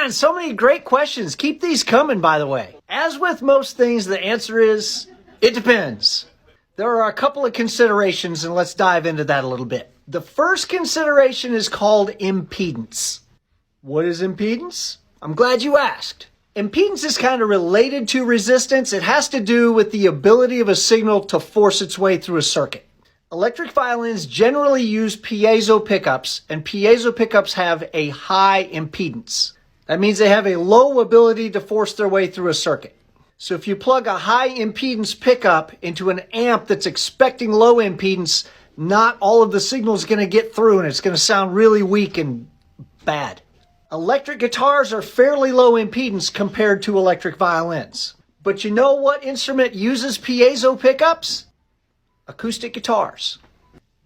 Man, so many great questions. Keep these coming, by the way. As with most things, the answer is, it depends. There are a couple of considerations, and let's dive into that a little bit. The first consideration is called impedance. What is impedance? I'm glad you asked. Impedance is kind of related to resistance. It has to do with the ability of a signal to force its way through a circuit. Electric violins generally use piezo pickups, and piezo pickups have a high impedance. That means they have a low ability to force their way through a circuit. So if you plug a high impedance pickup into an amp that's expecting low impedance, not all of the signal is going to get through and it's going to sound really weak and bad. Electric guitars are fairly low impedance compared to electric violins. But you know what instrument uses piezo pickups? Acoustic guitars.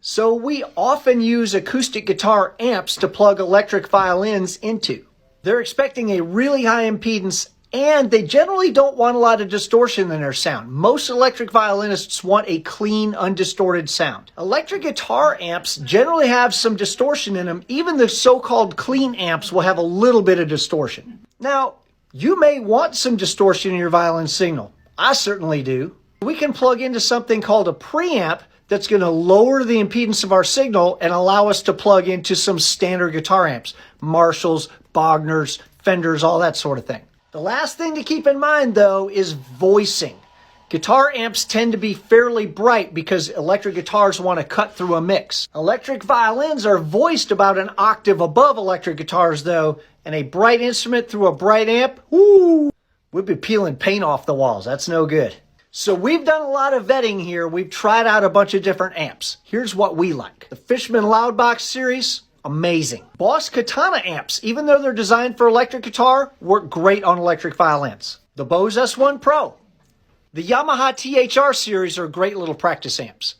So we often use acoustic guitar amps to plug electric violins into. They're expecting a really high impedance, and they generally don't want a lot of distortion in their sound. Most electric violinists want a clean, undistorted sound. Electric guitar amps generally have some distortion in them. Even the so-called clean amps will have a little bit of distortion. Now, you may want some distortion in your violin signal. I certainly do. We can plug into something called a preamp that's going to lower the impedance of our signal and allow us to plug into some standard guitar amps. Marshalls, Bogners, Fenders, all that sort of thing. The last thing to keep in mind, though, is voicing. Guitar amps tend to be fairly bright because electric guitars want to cut through a mix. Electric violins are voiced about an octave above electric guitars, though, and a bright instrument through a bright amp, whoo, we'd be peeling paint off the walls. That's no good. So we've done a lot of vetting here. We've tried out a bunch of different amps. Here's what we like. The Fishman Loudbox series, amazing. Boss Katana amps, even though they're designed for electric guitar, work great on electric violins. The Bose S1 Pro. The Yamaha THR series are great little practice amps.